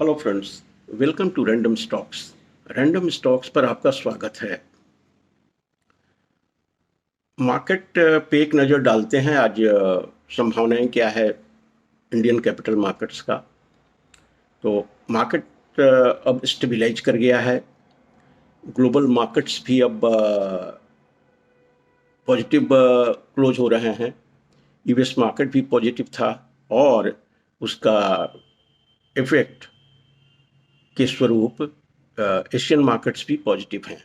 Hello friends, welcome to Random Stocks. Random Stocks पर आपका स्वागत है। मार्केट पे एक नज़र डालते हैं आज। संभावनाएं क्या है इंडियन कैपिटल मार्केट्स का। तो मार्केट अब स्टेबलाइज कर गया है। ग्लोबल मार्केट्स भी अब पॉजिटिव क्लोज हो रहे हैं। यूएस मार्केट भी पॉजिटिव था और उसका इफेक्ट के स्वरूप एशियन मार्केट्स भी पॉजिटिव हैं।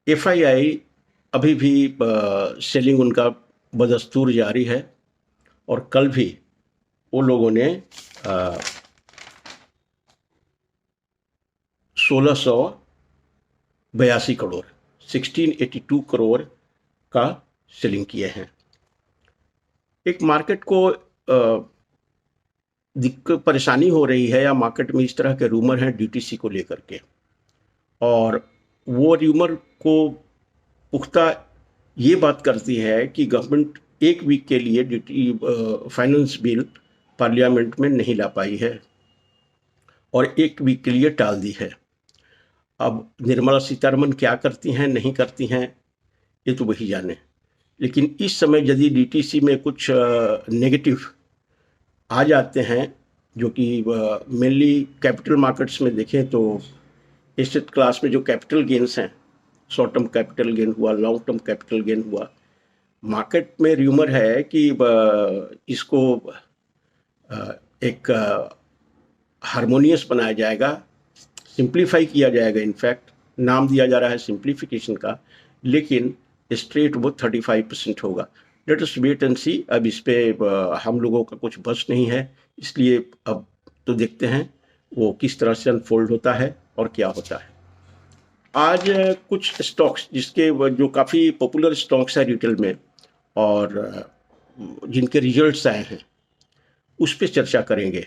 एफआईआई अभी भी सेलिंग उनका बदस्तूर जारी है और कल भी वो लोगों ने 1682 करोड़ 1682 करोड़ का सेलिंग किए हैं। एक मार्केट को दिक्कत परेशानी हो रही है या मार्केट में इस तरह के रूमर हैं डीटीसी को लेकर के, और वो रूमर को पुख्ता ये बात करती है कि गवर्नमेंट एक वीक के लिए फाइनेंस बिल पार्लियामेंट में नहीं ला पाई है और एक वीक के लिए टाल दी है। अब निर्मला सीतारमन क्या करती हैं नहीं करती हैं ये तो वही जाने, लेकिन इस समय यदि डीटीसी में कुछ नेगेटिव आ जाते हैं जो कि मेनली कैपिटल मार्केट्स में देखें तो एसेट क्लास में जो कैपिटल गेन्स हैं, शॉर्ट टर्म कैपिटल गेन हुआ, लॉन्ग टर्म कैपिटल गेन हुआ, मार्केट में र्यूमर है कि इसको एक हारमोनियस बनाया जाएगा, सिंप्लीफाई किया जाएगा। इनफैक्ट नाम दिया जा रहा है सिंप्लीफिकेशन का, लेकिन स्ट्रेट वो 35% होगा। लेट अस वेट एंड सी। अब इस पे हम लोगों का कुछ बस नहीं है, इसलिए अब तो देखते हैं वो किस तरह से अनफोल्ड होता है और क्या होता है। आज कुछ स्टॉक्स जिसके जो काफ़ी पॉपुलर स्टॉक्स है रिटेल में और जिनके रिजल्ट्स आए हैं उस पर चर्चा करेंगे,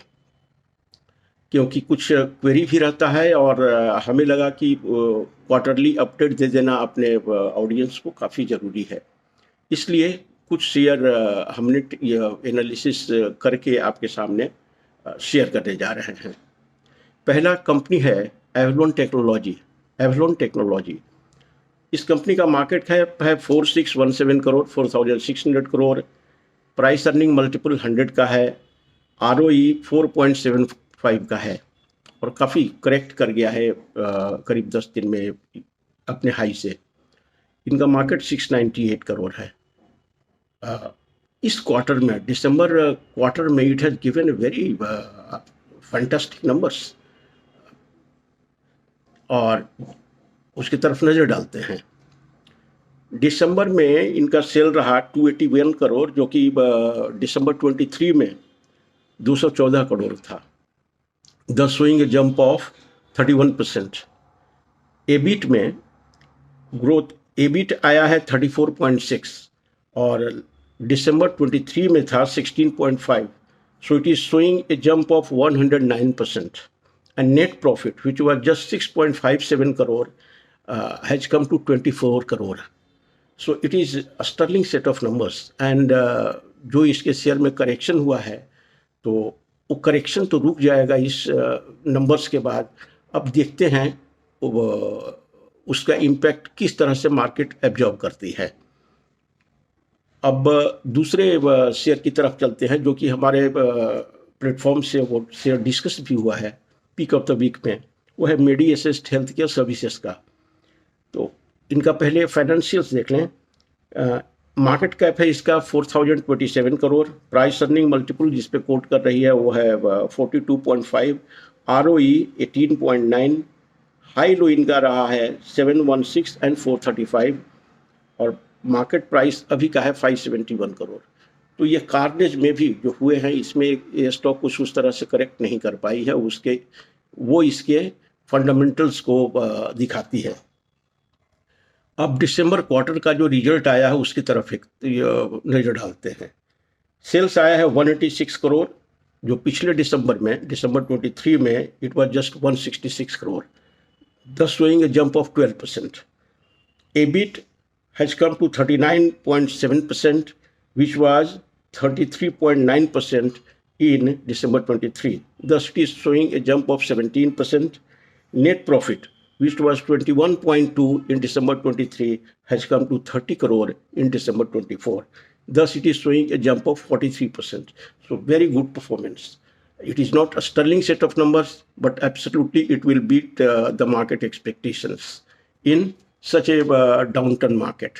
क्योंकि कुछ क्वेरी भी रहता है और हमें लगा कि क्वार्टरली अपडेट दे देना अपने ऑडियंस को काफ़ी ज़रूरी है। इसलिए कुछ शेयर हमने एनालिसिस करके आपके सामने शेयर करने जा रहे हैं। पहला कंपनी है एवलॉन टेक्नोलॉजी। एवलॉन टेक्नोलॉजी, इस कंपनी का मार्केट है 4617 crore, 4600 crore. Price earning multiple 100 का है। आरओई 4.75 का है और काफ़ी करेक्ट कर गया है करीब 10 दिन में अपने हाई से। इनका मार्केट 698 करोड़ है। इस क्वार्टर में, दिसंबर क्वार्टर में, it has given very fantastic numbers और उसकी तरफ नज़र डालते हैं। दिसंबर में इनका सेल रहा 281 करोड़, जो कि दिसंबर 23 में 214 करोड़ था, the showing a jump of 31%। EBIT में ग्रोथ, एबिट आया है 34.6 और दिसंबर 23 में था 16.5, so it is showing a jump of 109%। And net profit which was just 6.57 crore has come to 24 crore. So it is sterling set of numbers and जो इसके share में करेक्शन हुआ है तो वो करेक्शन तो रुक जाएगा इस नंबर्स के बाद। अब देखते हैं उसका इम्पैक्ट किस तरह से मार्केट एब्जॉर्ब करती है। अब दूसरे शेयर की तरफ चलते हैं जो कि हमारे प्लेटफॉर्म से वो शेयर डिस्कस भी हुआ है पीक ऑफ द वीक में। वो है मेडी असिस्ट हेल्थ केयर सर्विसेज का। तो इनका पहले फाइनेंशियल्स देख लें। मार्केट कैप है इसका 4027 करोड़। प्राइस अर्निंग मल्टीपल जिस पे कोट कर रही है वो है 42.5। आरओई 18.9। हाई लो इनका रहा है 716 एंड 435 और मार्केट प्राइस अभी का है 571 करोड़। तो ये कार्नेज में भी जो हुए हैं इसमें ये स्टॉक कुछ उस तरह से करेक्ट नहीं कर पाई है, उसके वो इसके फंडामेंटल्स को दिखाती है। अब दिसंबर क्वार्टर का जो रिजल्ट आया है उसकी तरफ एक नज़र डालते हैं। सेल्स आया है 186 करोड़, जो पिछले दिसंबर में, दिसंबर 23 में it was just 166 crore, thus showing a jump of 12%. EBIT has come to 39.7%, which was 33.9% in December 23. Thus, it is showing a jump of 17%. Net profit, which was 21.2 in December 23, has come to 30 crore in December 24. Thus, it is showing a jump of 43%. So, very good performance. It is not a sterling set of numbers, but absolutely it will beat the market expectations in such a downturn market.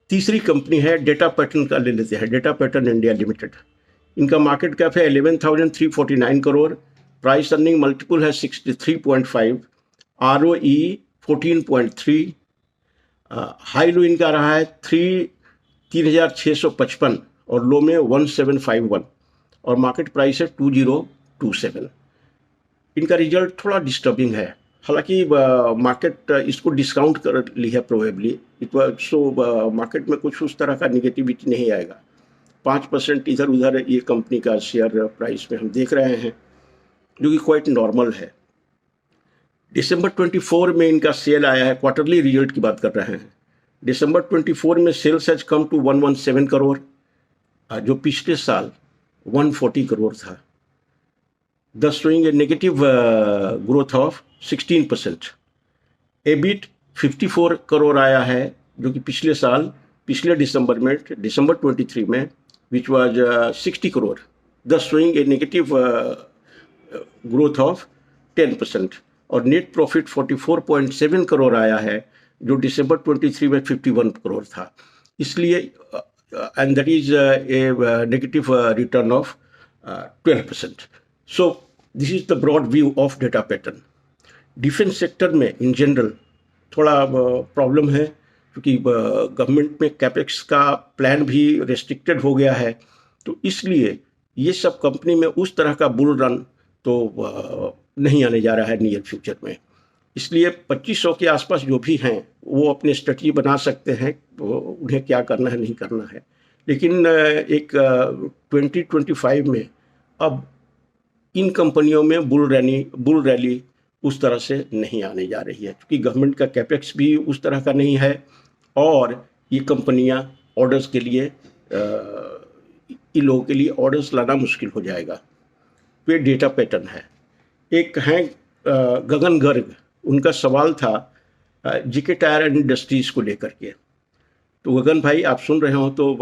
तीसरी company है data pattern का ले लेते हैं, data pattern India limited. इनका market cap है 11,349 crore, price earning multiple है 63.5, ROE 14.3, high low इनका रहा है 3,655 और लो में 1,751 और मार्केट प्राइस है 2,027। इनका रिजल्ट थोड़ा डिस्टर्बिंग है, हालांकि मार्केट इसको डिस्काउंट कर ली है प्रोबेबली। सो मार्केट में कुछ उस तरह का निगेटिविटी नहीं आएगा। 5% इधर उधर ये कंपनी का शेयर प्राइस में हम देख रहे हैं, जो कि क्वाइट नॉर्मल है। दिसंबर 24 में इनका सेल आया है, क्वार्टरली रिजल्ट की बात कर रहे हैं। दिसंबर 24 में sales has come to 117 crore, जो पिछले साल 140 करोड़ था। thus showing a negative growth of 16%. EBIT 54 crore आया है, जो कि पिछले साल पिछले दिसंबर में दिसंबर 23 में which was 60 crore, thus showing a negative growth of 10%. और नेट प्रॉफिट 44.7 करोड़ आया है, जो दिसंबर 23 में 51 करोड़ था। इसलिए and that is a negative return of 12%. So this is the broad view of data pattern. Defence sector में इन जनरल थोड़ा प्रॉब्लम है, क्योंकि गवर्नमेंट में कैपेक्स का प्लान भी रेस्ट्रिक्टेड हो गया है, तो इसलिए ये सब कंपनी में उस तरह का बुल रन तो नहीं आने जा रहा है नियर फ्यूचर में। इसलिए 2500 के आसपास जो भी हैं वो अपने स्ट्रेटजी बना सकते हैं, उन्हें क्या करना है नहीं करना है। लेकिन एक 2025 में अब इन कंपनियों में बुल रैली उस तरह से नहीं आने जा रही है, क्योंकि गवर्नमेंट का कैपेक्स भी उस तरह का नहीं है और ये कंपनियां ऑर्डर्स के लिए इन लोगों के लिए ऑर्डर्स लाना मुश्किल हो जाएगा। वे डेटा पैटर्न है। एक हैं गगन गर्ग, उनका सवाल था जीके टायर एंड इंडस्ट्रीज़ को लेकर के। तो गगन भाई आप सुन रहे हो तो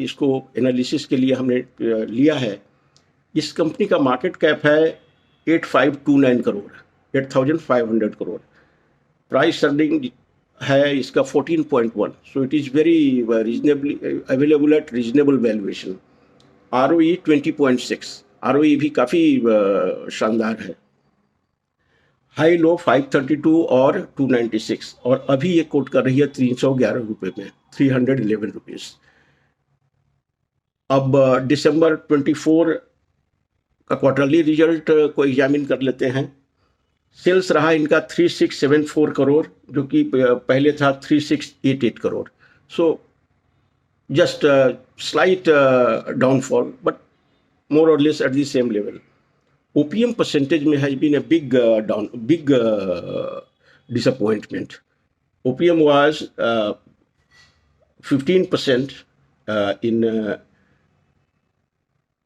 इसको एनालिसिस के लिए हमने लिया है। इस कंपनी का मार्केट कैप है 8529 करोड़, 8500 करोड़। प्राइस अर्निंग है इसका 14.1, सो it is very reasonably available at reasonable valuation. ROE 20.6, ROE भी काफ़ी शानदार है। हाई लो 532 और 296, और अभी ये कोट कर रही है 311 रुपये में, 311 रुपीज़। अब दिसंबर 24 का क्वार्टरली रिजल्ट को एग्जामिन कर लेते हैं। सेल्स रहा इनका 3674 करोड़, जो कि पहले था 3688 crore. So just slight downfall, but more or less at the same level. OPM percentage में has been a big disappointment. OPM was 15% in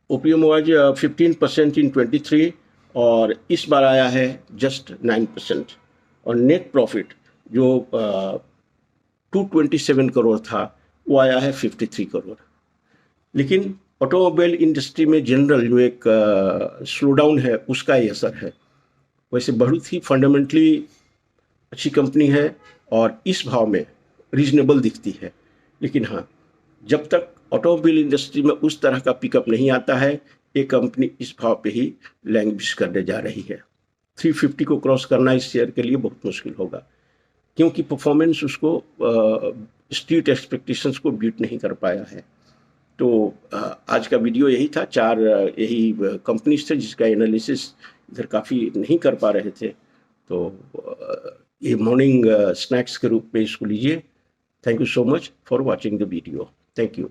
OPM was 15% in 23 और इस बार आया है just 9%। और नेट प्रॉफिट जो 227 करोड़ था वो आया है 53 करोड़। लेकिन ऑटोमोबाइल इंडस्ट्री में जनरल जो एक स्लोडाउन है उसका ही असर है। वैसे बहुत ही फंडामेंटली अच्छी कंपनी है और इस भाव में रीजनेबल दिखती है। लेकिन हाँ, जब तक ऑटोमोबाइल इंडस्ट्री में उस तरह का पिकअप नहीं आता है, ये कंपनी इस भाव पे ही लैंग्विश करने जा रही है। 350 को क्रॉस करना इस शेयर के लिए बहुत मुश्किल होगा, क्योंकि परफॉर्मेंस उसको स्ट्रीट एक्सपेक्टेशंस को बीट नहीं कर पाया है। तो आज का वीडियो यही था। 4 यही कंपनीज थे जिसका एनालिसिस इधर काफ़ी नहीं कर पा रहे थे, तो ये मॉर्निंग स्नैक्स के रूप में इसको लीजिए। Thank you so much for watching the video. Thank you.